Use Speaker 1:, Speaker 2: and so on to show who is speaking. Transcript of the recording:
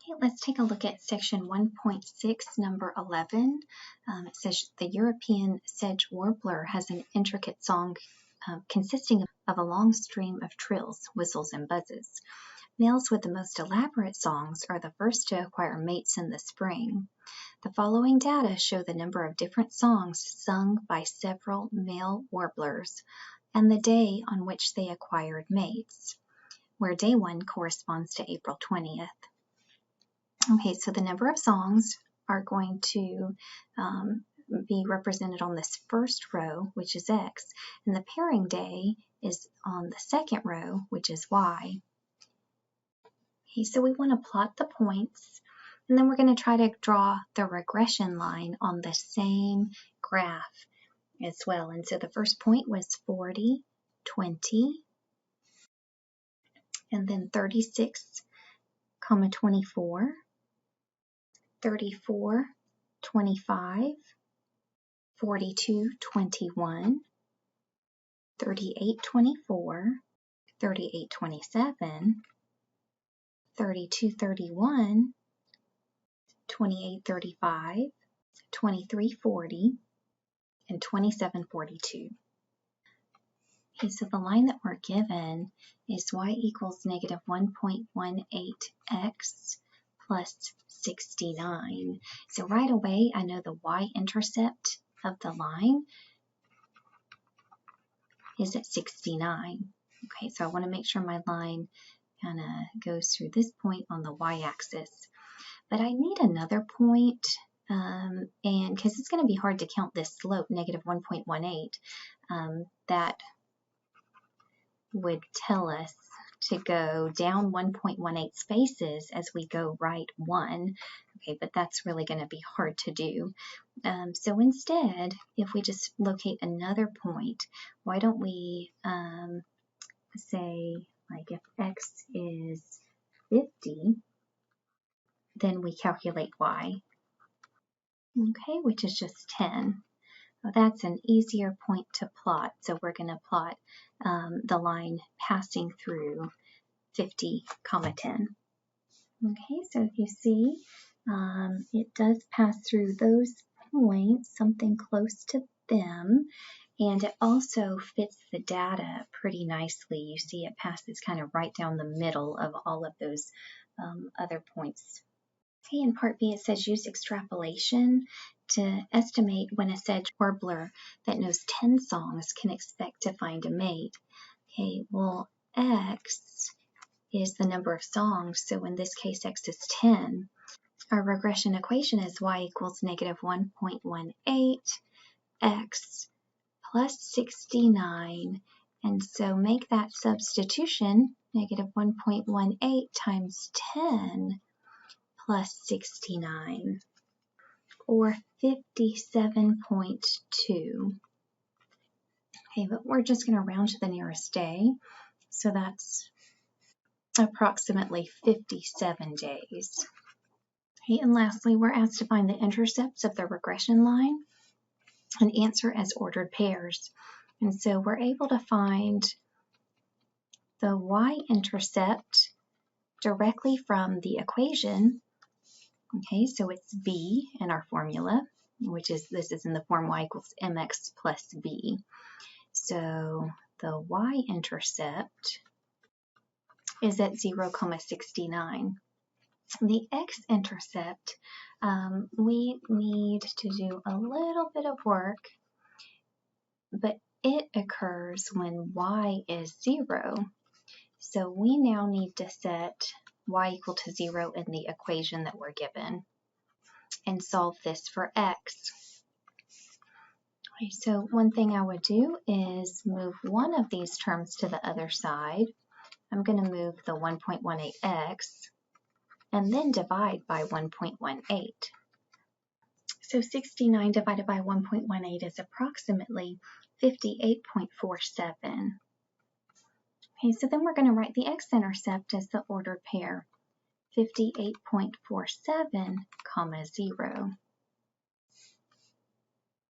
Speaker 1: Okay, let's take a look at section 1.6, number 11. It says the European sedge warbler has an intricate song consisting of a long stream of trills, whistles, and buzzes. Males with the most elaborate songs are the first to acquire mates in the spring. The following data show the number of different songs sung by several male warblers and the day on which they acquired mates, where day 1 corresponds to April 20th. Okay, so the number of songs are going to be represented on this first row, which is X, and the pairing day is on the second row, which is Y. Okay, so we want to plot the points, and then we're going to try to draw the regression line on the same graph as well. And so the first point was 40, 20, and then 36, 24, 34, 25, 42, 21, 38, 24, 38, 27, 32, 31, 28, 35, 23, 40, and 27, 42. Okay, so the line that we're given is y equals negative 1.18x plus 69. So right away, I know the y-intercept of the line is at 69. Okay, so I want to make sure my line kind of goes through this point on the y-axis. But I need another point, and because it's going to be hard to count this slope, negative 1.18, that would tell us to go down 1.18 spaces as we go right 1. Okay, but that's really going to be hard to do. So instead, if we just locate another point, why don't we say, like, if x is 50, then we calculate y, okay, which is just 10. Well, that's an easier point to plot, so we're going to plot the line passing through 50, 10. Okay, so if you see, it does pass through those points, something close to them, and it also fits the data pretty nicely. You see it passes kind of right down the middle of all of those other points. Okay, in part B, it says use extrapolation to estimate when a sedge warbler that knows 10 songs can expect to find a mate. Okay, well, X is the number of songs, so in this case, X is 10. Our regression equation is y equals negative 1.18 x plus 69, and so make that substitution, negative 1.18 times 10 plus 69, or 57.2. Okay, but we're just going to round to the nearest day, so that's approximately 57 days. Okay, and lastly, we're asked to find the intercepts of the regression line and answer as ordered pairs. And so we're able to find the y-intercept directly from the equation. Okay, so it's b in our formula, which is, this is in the form y equals mx plus b. So the y-intercept is at 0,69. The x-intercept, we need to do a little bit of work, but it occurs when y is 0. So we now need to set y equal to 0 in the equation that we're given and solve this for x. Okay, so one thing I would do is move one of these terms to the other side. I'm going to move the 1.18x and then divide by 1.18. So 69 divided by 1.18 is approximately 58.47. Okay, so then we're going to write the x-intercept as the ordered pair, 58.47, 0.